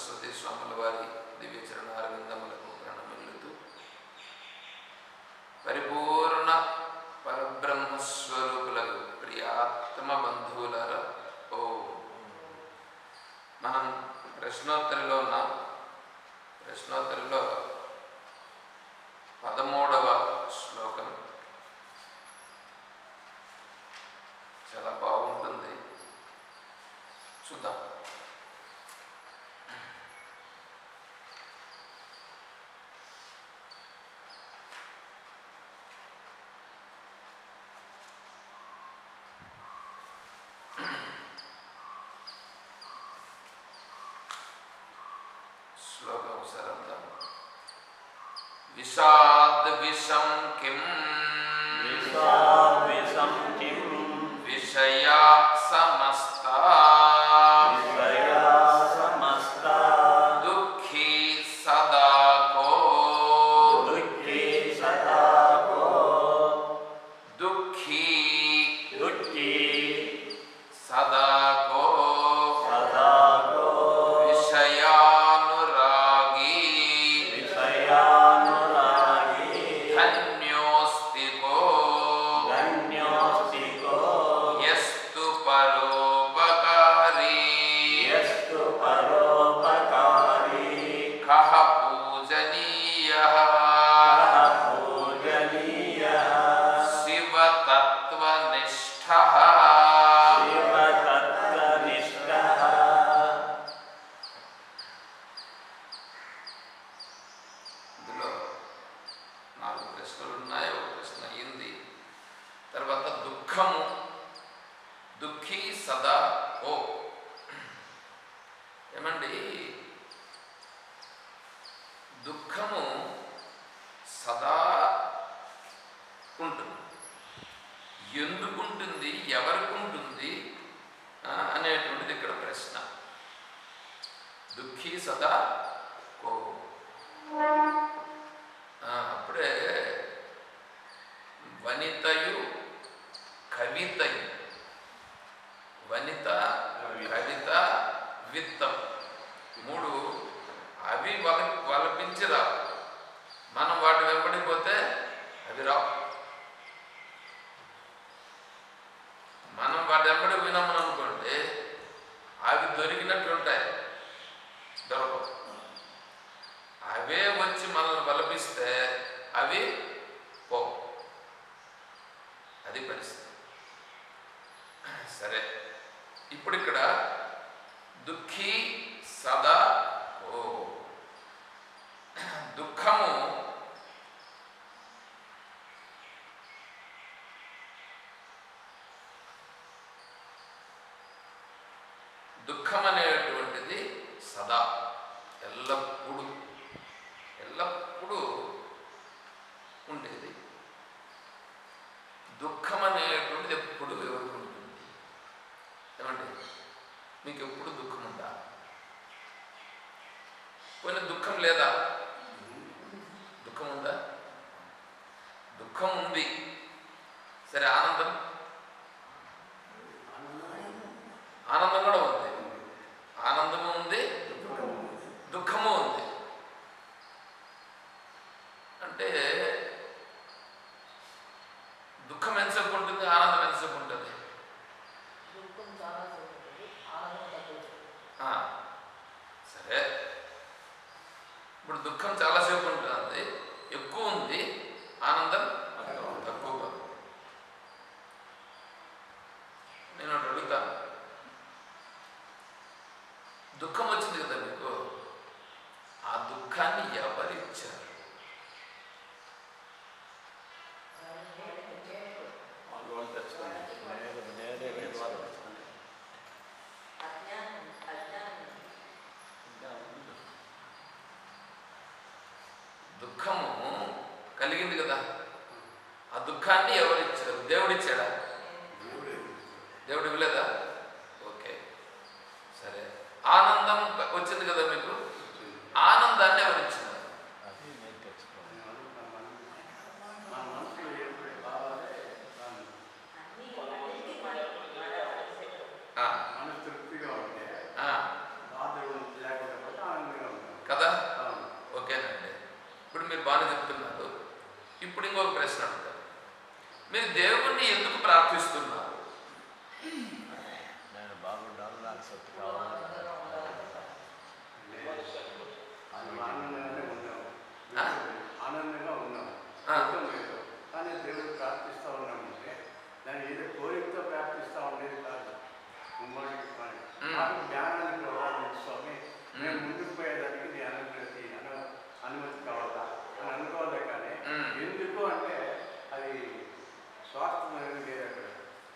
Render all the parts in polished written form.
సరస్వతి స్వాముల వారి దివ్య చరణారవిందములకు ప్రణమిల్లుతూ పరిపూర్ణ పరబ్రహ్మస్వరూపులకు ప్రియాత్మ బంధువులారా, ఓ మనం ప్రశ్నోత్తరిలో ఉన్నాం. ప్రశ్నోత్తరిలో 13వ శ్లోకం చాలా బాగుంటుంది, చూద్దాం. శ్లోకం సరందం. విషాద్విషం కిం విషయా సమస్తా దుఃఖీ సదా కో దుఃఖీ సదా కో విషయానురాగీ ధన్యోస్తి కో యస్తు పరోపకారీ కః పూజనీయః శివతత్వనిష్ఠః. ఇందులో 4 ప్రశ్నలు ఉన్నాయి. ఒక ప్రశ్న అయింది. తర్వాత దుఃఖము, దుఃఖీ సదా ఓ. ఏమండి, దుఃఖము సదా ఉంటుంది. ఎందుకుంటుంది, ఎవరికి ఉంటుంది అనేటువంటిది ఇక్కడ ప్రశ్న. దుఃఖీ సదా కో. అప్పుడే వనితయు కవితయు, వనిత కవిత విత్తం 3 అవి వలపించి రావు. మనం వాటి వెంబడిపోతే అవి రావు. మనం వాటి వెంబడి వినమని అనుకోండి, అవి దొరికినట్లుంటాయి, దొరకవు. అవే వచ్చి మనల్ని బలపిస్తే అవి పో. అది పరిస్థితి. సరే, ఇప్పుడు ఇక్కడ దుఃఖీ సదా ఓ. దుఃఖము దుఃఖం అనేటువంటిది సదా, ఎల్లప్పుడూ ఉండేది. దుఃఖం అనేటువంటిది ఎప్పుడు ఎవరికి ఉంటుంది? ఏమండి, మీకు ఎప్పుడు దుఃఖం ఉందా? పోయిన దుఃఖం లేదా? దుఃఖం ఉందా? దుఃఖం ఉంది. సరే, ఆనందం కూడా ఉంది. ఆనందము ఉంది, దుఃఖము ఉంది. అంటే దుఃఖం ఎంతసేపు ఉంటుంది, ఆనందం ఎంతసేపు ఉంటుంది? సరే, ఇప్పుడు దుఃఖం చాలాసేపు ఉంటుంది, ఎక్కువ ఉంది. ఆనందం తక్కువగా. నేను ఒకటి అడుగుతాను, దుఃఖం వచ్చింది కదా మీకు, ఆ దుఃఖాన్ని ఎవరిచ్చారు? దుఃఖము కలిగింది కదా, ఆ దుఃఖాన్ని ఎవరిచ్చారు? దేవుడిచ్చాడా? దేవుడు ఇవ్వలేదా? ఓకే, సరే. ఆనందం వచ్చింది కదా మీకు, ఆనందాన్ని ఎవరిచ్చారు? బాగానే చెప్తున్నారు. ఇప్పుడు ఇంకొక ప్రశ్న అడుగుతారు. మీరు దేవుణ్ణి ఎందుకు ప్రార్థిస్తున్నారు? నేను బాగుండాలి, నాకు సత్తు కావాలి. ఆనందంగా ఉన్నాం, కానీ దేవుడు ప్రార్థిస్తూ ఉన్నామంటే దాన్ని ఏదో కోరికతో ప్రార్థిస్తూ ఉండేది కాదు. ఉమ్మడికి పని నాకు జ్ఞానాన్ని ప్రవాహించు స్వామి, మేము ముందుకు పోయేదానికి నీ అనుమతి కావాలా అని అనుకోవాలి. కానీ ఎందుకు అంటే అది స్వాస్థ్యం అనేది లేదు అక్కడ.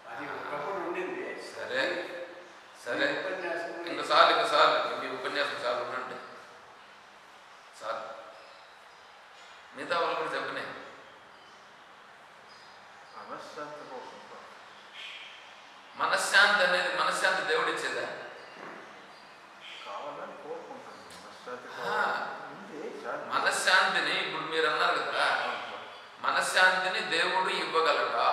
అది ఒకప్పుడు ఉండింది. సరే సరే, ఇంకోసారి మీ ఉపన్యాసం చాలు ఉండండి. చాలు, మిగతా వాళ్ళు కూడా చెప్పనే. మనశ్శాంతి అనేది మనశ్శాంతి దేవుడు ఇచ్చేదా? కావాలని కోరుకుంటాను. మనశ్శాంతిని ఇప్పుడు మీరు అన్నారు కదా, మనశ్శాంతిని దేవుడు ఇవ్వగలడా?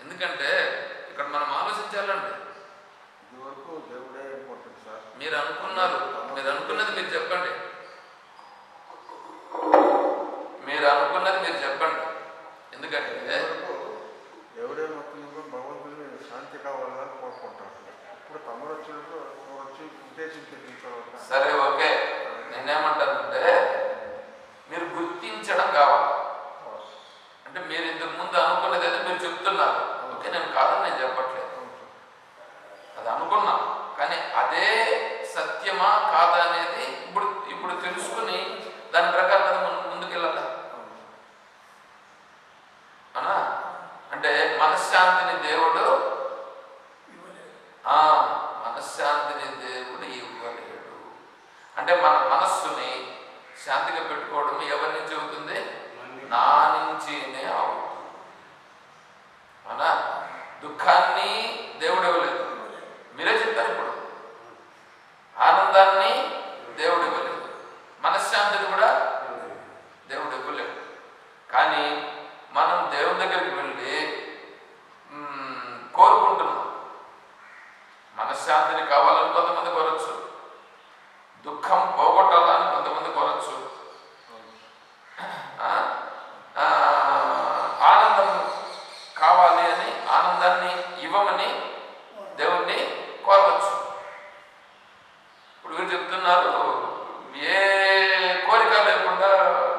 ఎందుకంటే ఇక్కడ మనం ఆలోచించాలండి. ఇదివరకు దేవుడే ఇంపార్టెంట్ సార్. మీరు అనుకున్నది మీరు చెప్పండి. మీరు అనుకున్నది మీరు చెప్పండి. ఎందుకంటే దేవుడే మొత్తం భగవంతుని శాంతి కావాలని కోరుకుంటారు. ఇప్పుడు తమరు వచ్చినప్పుడు వచ్చి ఉద్దేశించి సరే ఓకే, నేనేమంటానంటే మీరు గుర్తించడం కావాలి. అంటే మీరు ఇంతకు ముందు అనుకున్నది అయితే మీరు చెప్తున్నారు. ఓకే, నేను కాదని నేను చెప్పట్లేదు, అది అనుకున్నాం. కానీ అదే సత్యమా కాదా అనేది ఇప్పుడు తెలుసుకుని దాని ప్రకారం కదా మనం ముందుకు వెళ్ళాలి అనా. అంటే మనశ్శాంతిని దేవుడు ఇవ్వలేడు. అంటే మన మనస్సుని శాంతిగా పెట్టుకోవడం ఎవరి నుంచి అవుతుంది? నా నుంచినే అవుతుంది. అవునా? దుఃఖాన్ని దేవుడు ఇవ్వలేదు, మీరే చెప్పారు. ఇప్పుడు ఆనందాన్ని దేవుడు ఇవ్వలేదు, మనశ్శాంతిని కూడా దేవుడు ఇవ్వలేడు. కానీ మనం దేవుని దగ్గరికి వెళ్ళి కోరుకుంటున్నాం. మనశ్శాంతిని కావాలని కొంతమంది కోరచ్చు, దుఃఖం పోగొట్టాలని కొంతమంది కోరచ్చు, ఆనందం కావాలి అని, ఆనందాన్ని ఇవ్వమని దేవుణ్ణి కోరవచ్చు. ఇప్పుడు వీరు చెప్తున్నారు, ఏ కోరిక లేకుండా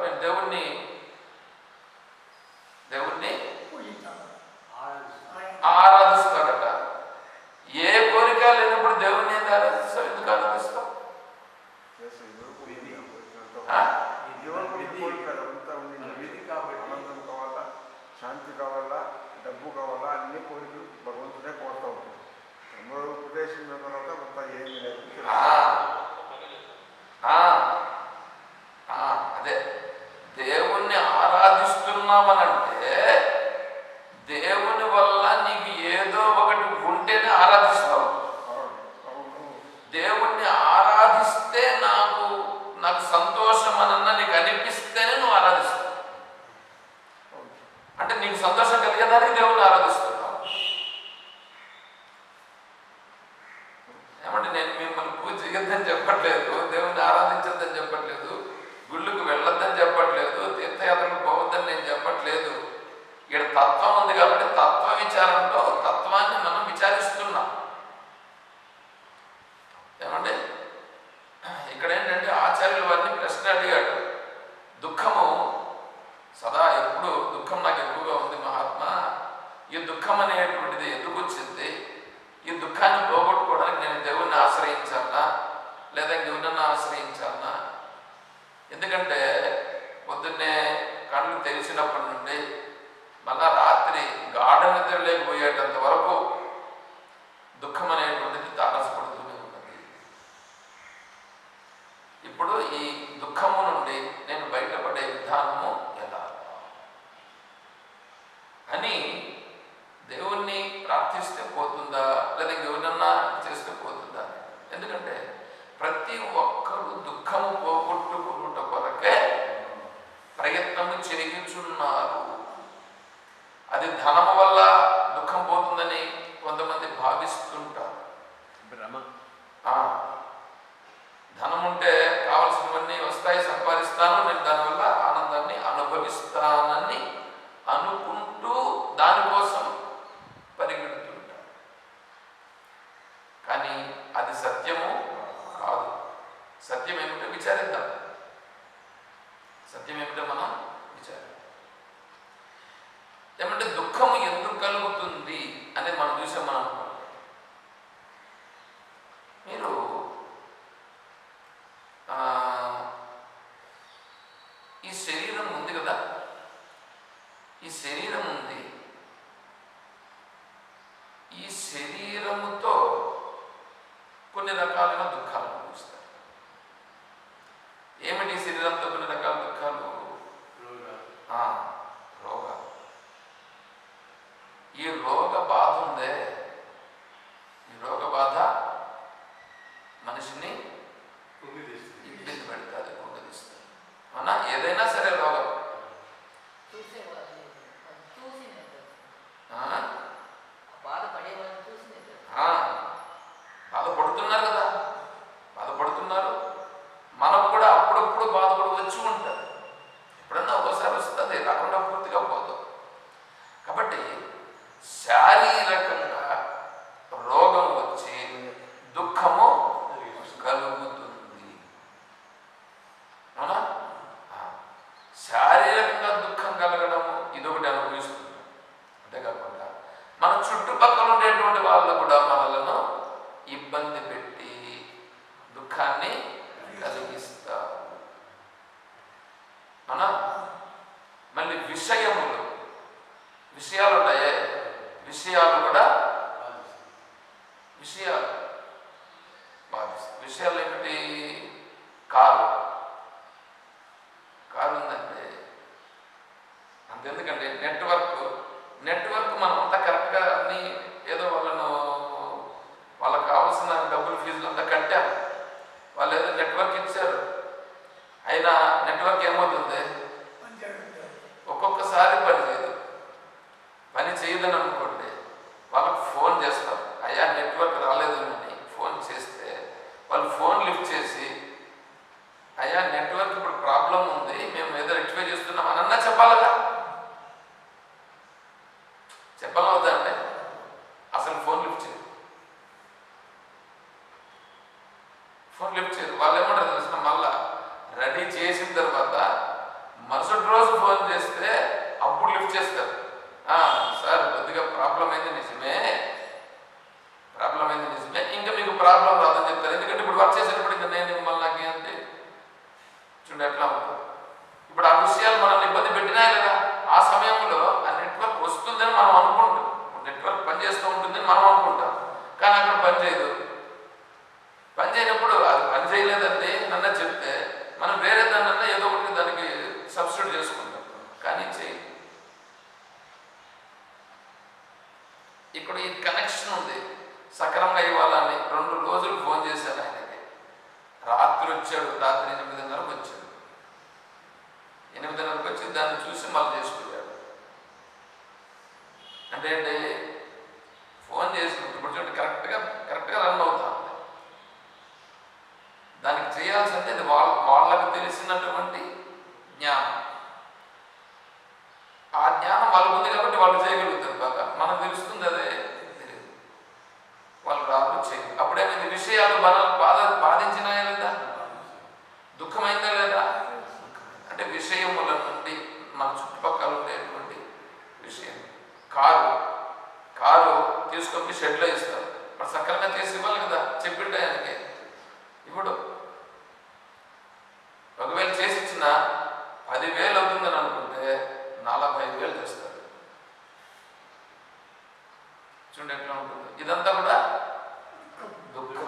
నేను దేవుణ్ణి ఆరాధిస్తాడట. ఏ కోరిక లేనప్పుడు దేవుణ్ణి ఆరాధిస్తావు? ఎందుకు ఆరాధిస్తావు? ఆనందం కావాలా, శాంతి కావాలా, డబ్బు కావాలా, అన్ని కోరికలు భగవంతుడే కోరుతూ ఉంటాడు. తమరు ఉపదేశం తర్వాత మొత్తం ఏమి లేదు. అదే దేవుణ్ణి ఆరాధిస్తున్నామనంటే దేవుని వల్ల నీకు ఏదో ఒకటి ఉంటేనే ఆరాధిస్తావు. దేవుణ్ణి ఆరాధిస్తే నాకు సంతోషం అనన్నా నీకు అనిపిస్తేనే నువ్వు ఆరాధిస్తావు. అంటే నీకు సంతోషం కలిగేదానికి దేవుణ్ణి ఆరాధిస్తున్నావు. ఏమంటే నేను మిమ్మల్ని పూజ చేయొద్దని చెప్పట్లేదు, దేవుణ్ణి ఆరాధించొద్దని చెప్పట్లేదు, గుళ్ళకు వెళ్ళొద్దని చెప్పట్లేదు, తీర్థయాత్రలకు పోవద్దని నేను చెప్పట్లేదు. ఇక్కడ తత్వం ఉంది కాబట్టి తత్వ విచారంలో తత్వాన్ని మనం విచారిస్తున్నాం. ఏమంటే ఇక్కడ ఏంటంటే ఆచార్యుల వారిని ప్రశ్న అడిగాడు. దుఃఖము సదా ఎప్పుడు దుఃఖం నాకు ఎక్కువగా ఉంది మహాత్మా, ఈ దుఃఖం అనేటువంటిది ఎందుకు వచ్చింది? ఈ దుఃఖాన్ని పోగొట్టుకోవడానికి నేను దేవుణ్ణి ఆశ్రయించాలా లేదా దేవుని ఆశ్రయించాలా? ఎందుకంటే పొద్దున్నే కళ్ళు తెరిచినప్పటి నుండి మళ్ళా రాత్రి గాఢ నిద్ర లేకపోయేటంత వరకు దుఃఖం అనేటువంటిది తారసపడుతూనే ఉన్నది. ఇప్పుడు ఈ దుఃఖము నుండి నేను బయటపడే విధానము ఎలా అని దేవుణ్ణి ప్రార్థిస్తే పోతుందా లేదా ఎవరన్నా చేస్తే పోతుందా? ఎందుకంటే ప్రతి ఒక్కరు దుఃఖము పోగొట్టుకున్నట కొరకే ప్రయత్నము చేయుచున్నారు. అది ధనము వల్ల దుఃఖం పోతుందని కొంతమంది భావిస్తుంటారు. ధనం ఉంటే కావలసినవన్నీ వస్తాయి, సంపాదిస్తాం. అనుభవిస్తాను, నేను దానివల్ల ఆనందాన్ని అనుభవిస్తానని అనుకుంటూ దానికోసం పరిగెడుతుంటాను. కానీ అది సత్యము కాదు. సత్యం ఏమిటో విచారిద్దాం. సత్యం ఏమిటో మనం విచారిద్దాం. ఏమంటే దుఃఖము ఎందుకు కలుగుతుంది అనేది మనం చూసాం. మనం మీరు ఈ శరీరం ఉంది కదా, ఈ శరీరం ఉంది. ఈ శరీరముతో కొన్ని రకాలైన దుఃఖాలు అనుభవిస్తారు. ఏమిటి ఈ శరీరంతో కొన్ని రకాల దుఃఖాలు? రోగాలు. ఈ రోగ బాధ ఉందే, ఈ రోగ బాధ మనిషిని ఇబ్బంది పెడుతుంది, కుంగదీస్తుంది. అవునా? ఏదైనా సరే రోగం. బాధపడుతున్నారు కదా, బాధపడుతున్నారు. మనకు కూడా అప్పుడప్పుడు బాధపడి వచ్చి ఉంటుంది. ఎప్పుడన్నా ఒకసారి వస్తుంది, రాకుండా పూర్తిగా పోదు. కాబట్టి శారీరకంగా రోగం వచ్చి దుఃఖము కలుగుతుంది. అవునా? శారీరకంగా దుఃఖం కలగడము ఇదొకటి అనుభవిస్తుంది. అంతేకాకుండా మన చుట్టుపక్కల ఉండేటువంటి వాళ్ళు కూడా మనలను ఇబ్బంది పెట్టి దుఃఖాన్ని కలిగిస్తారు. అవునా? మళ్ళీ విషయాలు ఉన్నాయే, విషయాలు కూడా బాధిస్తాయి. విషయాలు ఏమిటి? కారు ఉందంటే అంతెందుకంటే నెట్వర్క్ మనం అంతా కరెక్ట్గా అన్ని ఏదో వాళ్ళకు కావాల్సిన డబ్బులు ఫీజులు అంతా కట్టారు. వాళ్ళు ఏదో నెట్వర్క్ ఇచ్చారు. అయినా నెట్వర్క్ ఏమవుతుంది? ఒక్కొక్కసారి పని చేయదని అనుకోండి, వాళ్ళకు ఫోన్ చేస్తాం, అయ్యా నెట్వర్క్ రాలేదు అని ఫోన్ చేస్తే వాళ్ళు ఫోన్ లిఫ్ట్ చేసి, అయ్యా నెట్వర్క్ ఇప్పుడు ప్రాబ్లం ఉంది, మేము ఏదో రెక్టిఫై చేస్తున్నాం అనన్నా చెప్పాలిగా. చెప్పాలవుతా అంటే అసలు ఫోన్ లిఫ్ట్ చేయరు. వాళ్ళు ఏమంటారు తెలిసిన, మళ్ళా రెడీ చేసిన తర్వాత మరుసటి రోజు ఫోన్ చేస్తే అప్పుడు లిఫ్ట్ చేస్తారు. సార్ కొద్దిగా ప్రాబ్లం అయింది నిజమే, ఇంకా మీకు ప్రాబ్లం రాదని చెప్తారు. ఎందుకంటే ఇప్పుడు వర్క్ చేసేటప్పుడు ఇంకా నేను మళ్ళీ నాకే అంటే చూడండి ఎట్లా ఉంటుంది. ఇప్పుడు ఆ విషయాలు మనల్ని ఇబ్బంది పెట్టినాయి కదా, ఆ సమయంలో ఆ నెట్వర్క్ వస్తుందని మనం అనుకుంటాం. నెట్వర్క్ పనిచేస్తూ ఉంటుందని మనం అనుకుంటాం, కానీ అక్కడ పని చేయనప్పుడు అది పని చేయలేదండి నన్ను చెప్తే మనం వేరే దాన్నన్నా ఏదో ఒకటి దానికి సబ్స్టిట్యూట్ చేసుకుంటాం. కానీ ఇక్కడ ఈ కనెక్షన్ ఉంది, సక్రమంగా ఇవ్వాలని 2 రోజులు ఫోన్ చేశాను ఆయనకి. రాత్రి వచ్చాడు, రాత్రి 8:30కు వచ్చాడు. 8:30కు వచ్చి దాన్ని చూసి మళ్ళీ చేసుకున్నాడు. అంటే ఫోన్ చేసినప్పుడు ఇప్పుడు చూడండి కరెక్ట్గా రన్ అవుతా ఉంది. దానికి చేయాల్సింది అది వాళ్ళకు తెలిసినటువంటి జ్ఞానం. ఆ జ్ఞానం వాళ్ళకు ఉంది కాబట్టి వాళ్ళు చేయగలుగుతారు బాగా. మనకు తెలుస్తుంది అదే తెలియదు, వాళ్ళు రాదు చేయరు. అప్పుడేమైంది? విషయాలు బాధించినాయా లేదా? దుఃఖమైందా లేదా? అంటే విషయముల నుండి మన చుట్టుపక్కల ఉండేటువంటి విషయం. కారు తీసుకొని షెడ్లో ఇస్తారు, మరి సక్రంగా చేసి ఇవ్వాలి కదా, చెప్పిండే ఆయనకి. ఇప్పుడు ఒకవేళ చేసి ఇచ్చిన 10,000 అవుతుందని అనుకుంటే 45,000 చేస్తారు. చూడండి ఎట్లా ఉంటుంది. ఇదంతా కూడా దుఃఖం.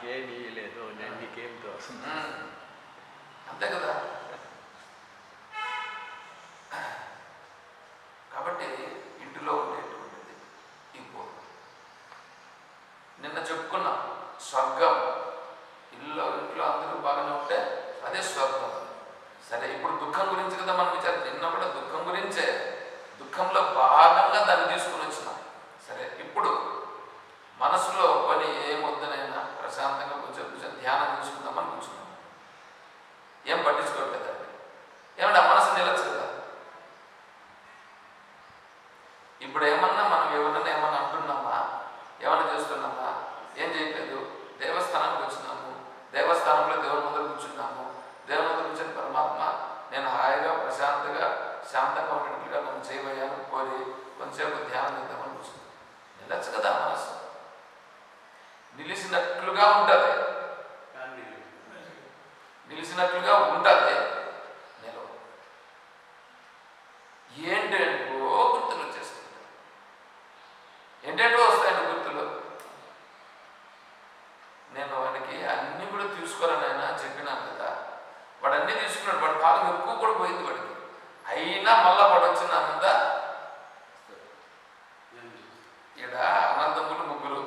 నాకేమీ లేదు, నేను నీకేం తోసం. అంతే కదా. కాబట్టి ఇంటిలో ఉండేటువంటిది ఈ బోధ. నిన్న చెప్పుకున్నాం స్వర్గం. ఇంట్లో అందరూ బాగానే ఉంటే అదే స్వర్గం. సరే, ఇప్పుడు దుఃఖం గురించి కదా మనం విచారం. నిన్న కూడా దుఃఖం గురించే, దుఃఖంలో భాగంగా దాన్ని తీసుకుని వచ్చినాం. సరే, ఇప్పుడు మనసులో పని ఏమొద్దనైనా ప్రశాంతంగా కొంచెం ధ్యానం తీసుకుందామని కూర్చున్నాం. ఏం పట్టించుకోవట్లేదండి. ఏమంటే ఆ మనసు నిలచ్చు కదా. ఇప్పుడు ఏమన్నా మనం ఏమన్నా అంటున్నామా, ఏమన్నా చేస్తున్నామా? ఏం చేయట్లేదు. దేవస్థానానికి వచ్చినాము, దేవస్థానంలో దేవుని ముందర కూర్చున్నాము. దేవుని ముందర కూర్చొని పరమాత్మ నేను హాయిగా శాంతంగా ఉన్నట్లుగా నన్ను చేయబోయాను కోరి కొంచెంసేపు ధ్యానం చేద్దామని కూర్చున్నాను. నిలచ్చు కదా మనసు. నిలిచినట్లుగా ఉంటుంది, నిలిచినట్లుగా ఉంటుంది. నిలవ ఏంటేంటో గుర్తులు వచ్చేస్తుంటాయి. ఏంటేంటో వస్తాయండి గుర్తులు. నేను వాడికి అన్నీ కూడా తీసుకోవాలని చెప్పినాను కదా. వాడు అన్నీ తీసుకున్నాడు. వాడు భాగం ఎక్కువ కూడా పోయింది వాడికి. అయినా మళ్ళా వాడు వచ్చిన మీద ఈడ అనంతములు ముగ్గురు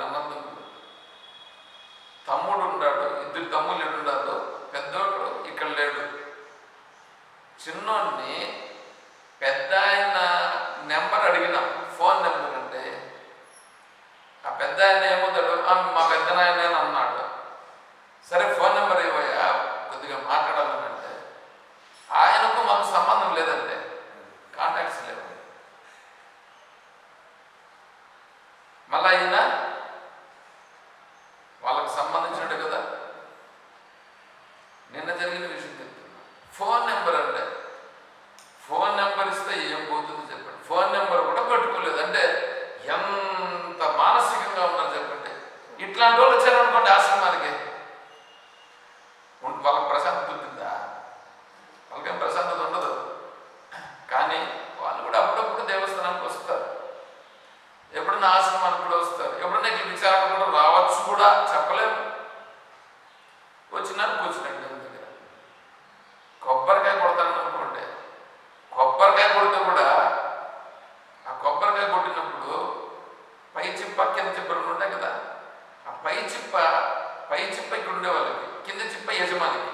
అనంతములు. తమ్ముడు ఉన్నాడు, 2 తమ్ముళ్ళు ఎడుండారు. పెద్దోడు ఇక్కడ లేడు. చిన్నోడిని పెద్ద ఆయన నెంబర్ అడిగినాం, ఫోన్ నెంబర్ అంటే ఆ పెద్ద ఆయన ఏమవుతాడు, మా పెద్ద నాయన అన్నాడు. సరే ఫోన్ నెంబర్ ఇవ్వయా కొద్దిగా మాట్లాడాలని అంటే ఆయనకు మాకు సంబంధం లేదంటే, కాంటాక్ట్స్ లేవు. మళ్ళీ అయినా వాళ్ళకు సంబంధించినట్టు కదా. నిన్న జరిగిన విషయం చెప్తున్నా. ఫోన్ నెంబర్ అంటే ఫోన్ నెంబర్ ఇస్తే ఏం పోతుందో చెప్పండి. ఫోన్ నెంబర్ కూడా పెట్టుకోలేదు అంటే ఎంత మానసికంగా ఉన్నారు చెప్పండి. ఇట్లాంటి వాళ్ళు వచ్చారనుకోండి ఆశ్రమానికి, వాళ్ళకి ప్రశాంతత ఉంటుందా? వాళ్ళకేం ప్రశాంతత ఉండదు. కానీ వాళ్ళు కూడా అప్పుడప్పుడు దేవస్థానానికి వస్తారు, ఎప్పుడన్నా ఆశ్రమానికి కూడా వస్తారు, ఎప్పుడన్నా ఇట్లా విచారణ కూడా రావచ్చు కూడా చెప్పలేము. వచ్చినారు కూర్చున్నాడు దేవుని దగ్గర. కొబ్బరికాయ కొడతాను అనుకోండి, కొబ్బరికాయ కొడితే కూడా ఆ కొబ్బరికాయ కొట్టినప్పుడు పై చిప్ప కింద చిప్ప 2 ఉంటాయి కదా. ఆ పై చిప్ప ఇక్కడ ఉండే వాళ్ళకి, కింద చిప్ప యజమానికి.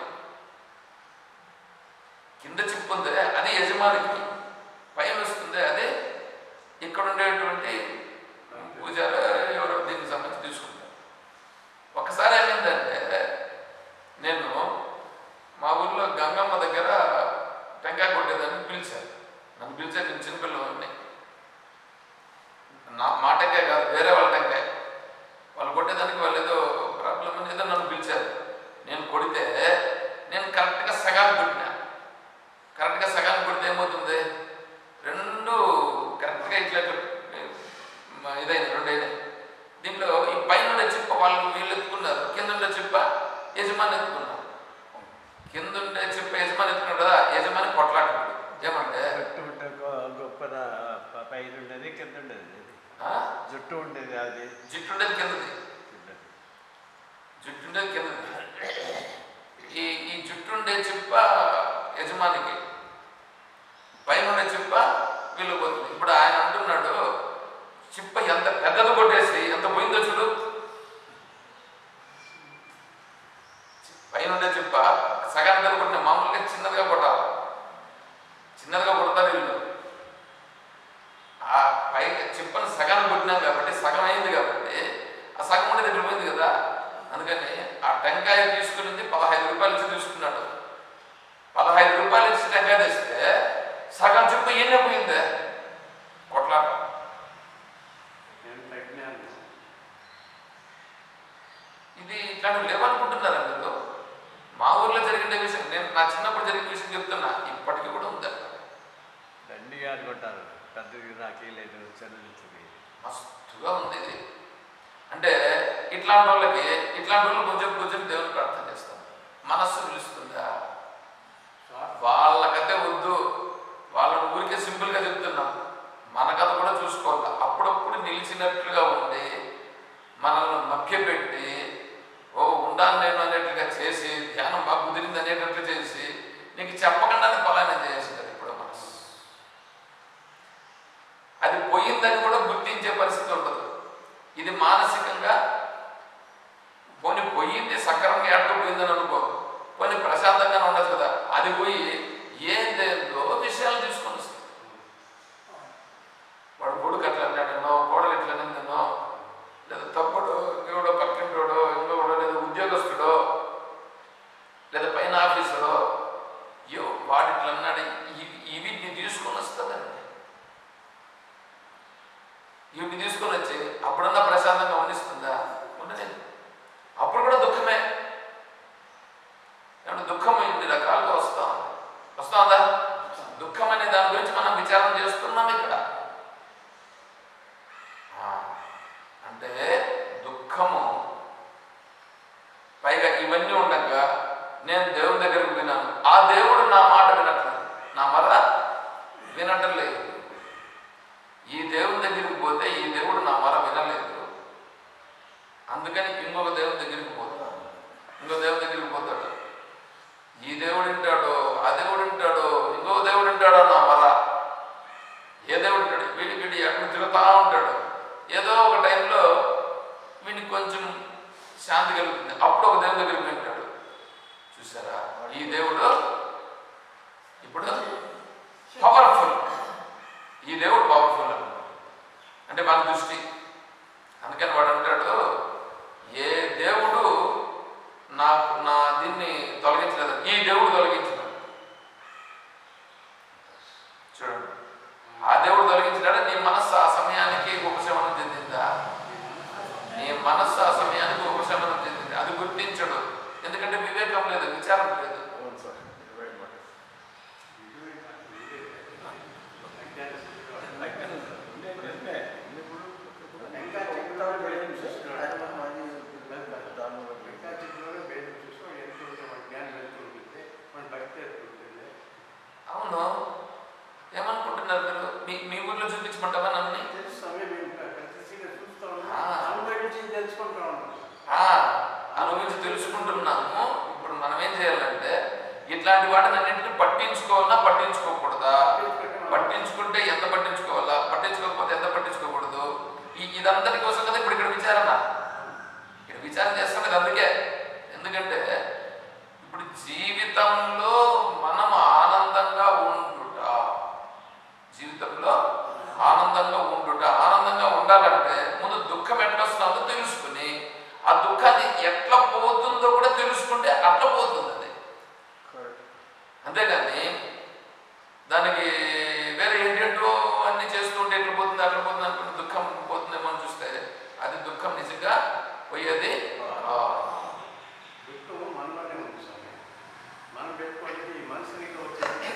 కింద చిప్ప ఉంది అది యజమానికి, పైన వస్తుంది అదే ఇక్కడ ఉండేటువంటి పూజారు ఎవరో దీనికి సంబంధించి తీసుకుంటారు. ఒకసారి ఏమైందంటే, నేను మా ఊర్లో గంగమ్మ దగ్గర టెంకాయ కొట్టేదాన్ని పిలిచాను. నన్ను పిలిచాను, నేను చిన్నపిల్లవాడిని. మా టెంకాయ కాదు, వేరే వాళ్ళ టెంకాయ. వాళ్ళు కొట్టేదానికి వాళ్ళు ఏదో ప్రాబ్లం అని ఏదో నన్ను పిలిచారు. నేను కొడితే నేను కరెక్ట్గా సగాలు కొట్టినా. కరెక్ట్గా సగాలు కొడితే ఏమవుతుంది, 2 కరెక్ట్గా ఇట్లా ఇదైనా 2 అయినాయి. దీంట్లో ఈ పైన ఉండే చిప్ప వాళ్ళు వీళ్ళు ఎత్తుకున్నారు, కింద ఉండే చిప్ప యజమాని ఎత్తుకున్నారు. కింద ఉండే చిప్ప యజమాని ఎత్తుకున్నాడు కదా, యజమాని కొట్లాడుతున్నాడు. ఏమంటే గొప్ప పైన ఉండేది కింద ఉండేది, జుట్టు ఉండేది, అది జుట్టు ఉండేది కిందది, జుట్టు ఉండేది కిందది. ఈ జుట్టు ఉండే చిప్ప యజమానికి, పైన ఉండే చిప్ప వీళ్ళు పోతుంది. ఇప్పుడు ఆయన అంటున్నాడు, చిప్ప ఎంత పెద్దది కొట్టేసి ఎంత పోయిందో చూడు. పైన ఉండే చిప్ప సగానికి కదా కొట్టిన, మామూలుగా చిన్నదిగా కొట్టాలి, చిన్నదిగా కొడతారు వీళ్ళు. ఆ పై చిప్పని సగాన్ని కొట్టినాం కాబట్టి, సగం అయింది కాబట్టి ఆ సగం ఉండేది ఇక్కడ పోయింది కదా. అందుకని ఆ టెంకాయ తీసుకునింది 15 రూపాయలు ఇచ్చి తీసుకున్నాడు. 15 రూపాయలు ఇచ్చి టెంకాయ తెస్తే సగం చిప్ప ఎన్నే పోయిందే, కొట్లాట. ఇది ఇట్లాంటి లేవనుకుంటున్నారా మీరు? మా ఊర్లో జరిగిన విషయం, నేను నా చిన్నప్పుడు జరిగిన విషయం చెప్తున్నా, ఇప్పటికీ కూడా ఉంది. దండి అనుకుంటారు, పెద్దది నాకే లేదు, చదివించింది మస్తుగా ఉంది ఇది. అంటే ఇట్లాంటి వాళ్ళు కొంచెం దేవుని ప్రార్థన చేస్తాం. మనస్సు పిలుస్తుందా? వాళ్ళకైతే వద్దు, వాళ్ళని ఊరికే సింపుల్గా చెప్తున్నాం. మన కథ కూడా చూసుకోవాలి. అప్పుడప్పుడు నిలిచినట్లుగా ఉండి మనల్ని ఉంటాడో నా వల్ల, ఏ దేవుడు ఉంటాడు, వీడి ఎక్కడ తిరుగుతూ ఉంటాడు. ఏదో ఒక టైంలో వీడికి కొంచెం శాంతి కలుగుతుంది, అప్పుడు ఒక దేవుని దగ్గరికి వింటాడు. చూసారా, ఈ దేవుడు ఇప్పుడు పవర్ఫుల్, ఈ దేవుడు పవర్ఫుల్ అంటే మన దృష్టి. అందుకని వాడు అంటాడు, ఏ దేవుడు నా దీన్ని తొలగించలేదు, ఈ దేవుడు తొలగించినాడు. చూడండి, ఆ దేవుడు తొలగించినాడు. నీ మనస్సు ఆ సమయానికి ఉపశమనం చెందిందా? నీ మనస్సు ఆ సమయానికి ఉపశమనం చెందింది. అది గుర్తించడు, ఎందుకంటే వివేకం లేదు, విచారం లేదు. అవును, ఏమనుకుంటున్నారు మీరు? మీ ఊర్లో చూపించమంటావా నన్ను? అనుభవించి తెలుసుకుంటున్నాము. ఇప్పుడు మనం ఏం చేయాలంటే, ఇట్లాంటి వాటిని అన్నింటినీ పట్టించుకోవాలా పట్టించుకోకూడదా? పట్టించుకుంటే ఎంత పట్టించుకోవాలా, పట్టించుకోకపోతే ఎంత పట్టించుకోకూడదు? ఇదంతటి కోసం కదా ఇప్పుడు ఇక్కడ విచారణ. ఇక్కడ విచారణ చేస్తున్నది అందుకే. ఎందుకంటే ఇప్పుడు జీవితంలో మనం ఆనందంగా ఉండుట, జీవితంలో ఆనందంగా ఉండాలంటే ముందు దుఃఖం ఎట్లా వస్తుందో తెలుసుకుని, ఆ దుఃఖాన్ని ఎట్లా పోతుందో కూడా తెలుసుకుంటే అట్లా పోతుంది అది. అంతేగాని దానికి వేరే ఏంటంటో అన్ని చేస్తుంటే ఎట్లా పోతుంది అట్లా పోతుంది అనుకుంటే దుఃఖం పోతుందేమో అని చూస్తే అది దుఃఖం నిజంగా పోయేది. దుఃఖము మనలోనే ఉంది స్వామి, మనం పెట్టుకోవడానికి ఈ మనసునికి వచ్చేది.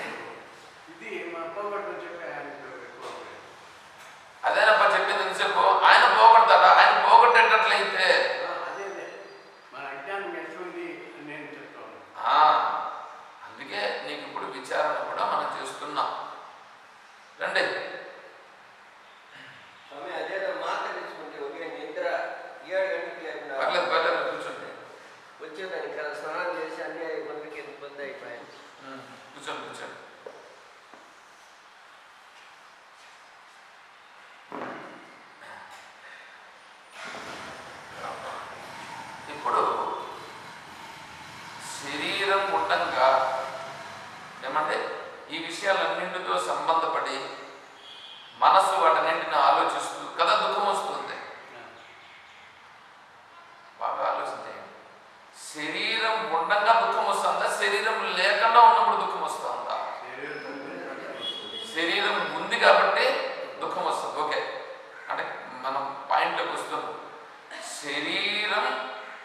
ఇది మా పోగొట్టు చెప్పి ఆయన పెట్టుకోవాలి. అదేనప్ప చెప్పింది ఎంతసేపు. ఆయన పోగొడతారా? ఆయన పోగొట్టేటట్లయితే అదే మన అజ్ఞానం ఎట్లుంది అని నేను చెప్తాను. అందుకే నీకు ఇప్పుడు విచారణ కూడా మనం చేస్తున్నాం. రండి. పర్లేదు కూర్చోండి. వచ్చేదాన్ని కదా స్నానం చేసి అన్ని ఇబ్బందికి ఇబ్బంది అయిపోయాయి. కూర్చోండి. ఇప్పుడు శరీరం ఉండగా ఏమంటే ఈ విషయాలన్నింటితో సంబంధపడి మనసు వాటన్నింటిని ఆలోచిస్తూ కదా దుఃఖం వస్తుంది. బాగా ఆలోచించండి. శరీరం ఉండగా దుఃఖం వస్తుందా, శరీరం లేకుండా ఉన్నప్పుడు దుఃఖం వస్తుందా? శరీరం ఉంది కాబట్టి దుఃఖం వస్తుంది. ఓకే, అంటే మనం పాయింట్లోకి వస్తున్నాం. శరీరం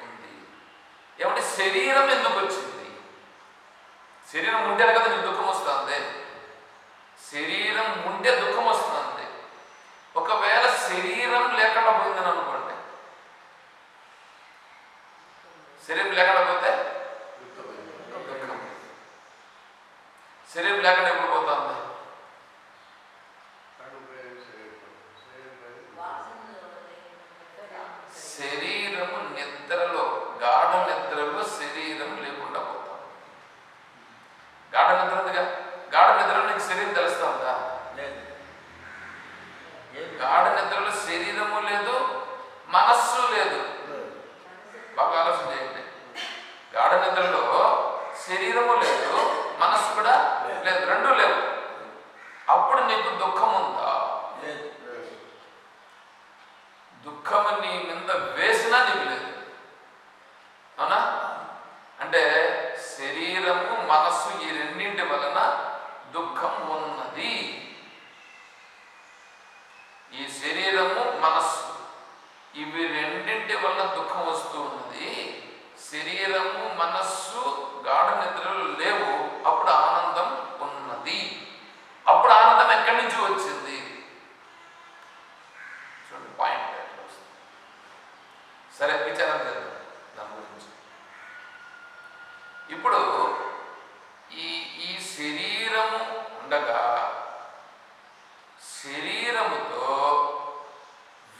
ఉంది ఏమంటే శరీరం ఎందుకు వచ్చింది? శరీరం ఉంటేనే కదా నీకు దుఃఖం వస్తుంది. శరీరం ఉంటే దుఃఖం వస్తుంది. ఒకవేళ శరీరం లేకుండా పోయిందని అనుకోండి, శరీరం లేకుండా పోతే దుఃఖం. శరీరం లేకుండా ఎప్పుడు పోతుంది? శరీరము నిద్రలో, గాఢ నిద్రలో శరీరం లేకుండా పోతాం. గాఢ నిద్ర ఉందిగా, గాఢ నిద్రలో నీకు శరీరం తెలుస్తా ఉందా? లేదు. గాఢ నిద్రలో శరీరము లేదు, మనస్సు లేదు. బాగా ఆలోచన చేయండి. గాఢ నిద్రలో శరీరము లేదు, మనస్సు కూడా లేదు, రెండూ లేవు. అప్పుడు నీకు దుఃఖం ఉందా? దుఃఖము నీ మీద వేసినా నీకు లేదు. అవునా? అంటే శరీరము మనస్సు ఈ రెండింటి వలన దుఃఖం ఉన్నది. ఈ శరీరము మనస్సు ఇవి రెండింటి వలన దుఃఖం వస్తూ ఉన్నది. శరీరము మనస్సు గాఢ నిద్రలు లేవు, అప్పుడు ఆనందం ఉన్నది. అప్పుడు ఆనందం ఎక్కడి నుంచి వచ్చింది? చూడండి పాయింట్ ఎట్లా వస్తుంది. సరే, విచారం చేద్దాం దాని గురించి. ఇప్పుడు ఈ శరీరము ఉండగా శరీరముతో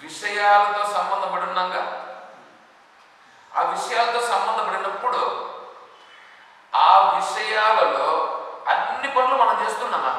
విషయాలతో సంబంధపడి ఉన్నాగా, ఆ విషయాలతో సంబంధపడినప్పుడు ఆ విషయాలలో అన్ని పనులు మనం చేస్తున్నామా?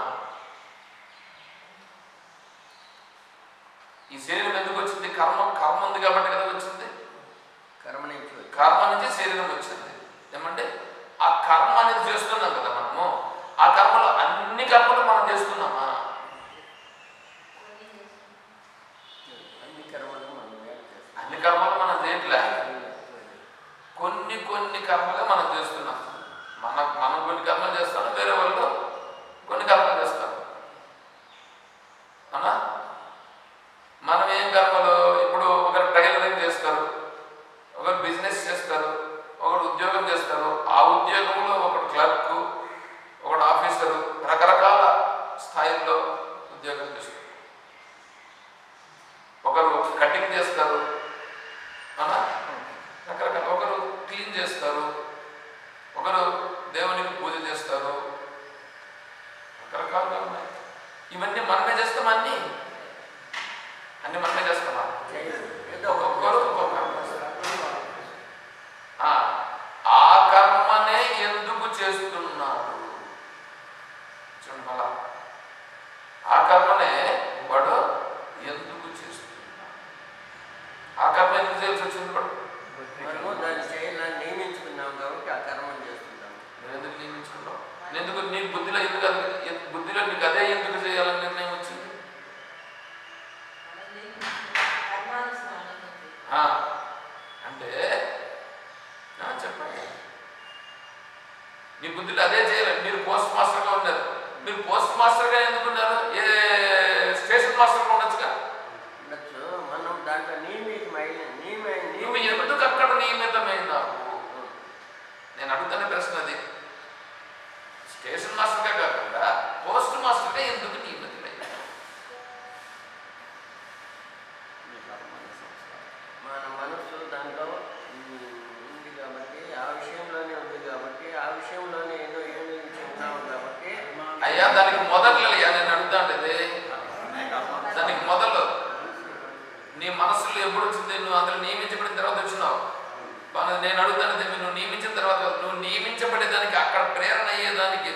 ఇవన్నీ మనమే చేస్తామా? అన్ని మనమే చేస్తామా? ఏదో ఒక్కొక్కరు ఒక్కొక్క కర్మ చేస్తారు. ఆ కర్మనే ఎందుకు చేస్తున్నారు చూడండి. మళ్ళా ఆ కర్మనే వాడు ఎందుకు చేస్తున్నాడు? ఆ కర్మ ఎందుకు చేయాల్సి వచ్చింది? వాడు మనము దాన్ని చేయాలని నియమించుకున్నాం కాబట్టి ఆ కర్మం చేస్తున్నాం. నువ్వు ఎందుకు నియమించుకున్నావు? ఎందుకు నీ బుద్ధిలో ఎందుకు బుద్ధిలో నీకు అదే ఎందుకు చేయాలని నిర్ణయం వచ్చింది? అంటే చెప్పండి, నీ బుద్ధిలో అదే చేయాలి. మీరు పోస్ట్ మాస్టర్గా ఉన్నారు, మీరు పోస్ట్ మాస్టర్గా ఎందుకున్నారు? ఏ స్టేషన్ మాస్టర్గా ఉండొచ్చుగా. ఉండొచ్చు. మనం దాంట్లో నువ్వు ఎందుకు అక్కడ నియమితమైనావు? నేను అడుగుతున్న ప్రశ్న అది. స్టేషన్ మాస్టర్గా కాకుండా పోస్ట్ మాస్టర్గా ఎందుకు నియమితమైనావు? మన మనసు దాంట్లో ఉంది కాబట్టి, ఆ విషయంలోనే ఉంది కాబట్టి, ఆ విషయంలోనే ఏదో ఏమి ఉన్నాము కాబట్టి. అయ్యా దానికి మొదలు నేను అడుగుతాండేది, దానికి మొదలు నీ మనసులో ఎప్పుడు వచ్చింది? నువ్వు అందులో నియమించబడిన తర్వాత వచ్చినావు. నేను అడుగుతాను, నువ్వు నియమించిన తర్వాత, నువ్వు నియమించబడేదానికి అక్కడ ప్రేరణ అయ్యేదానికి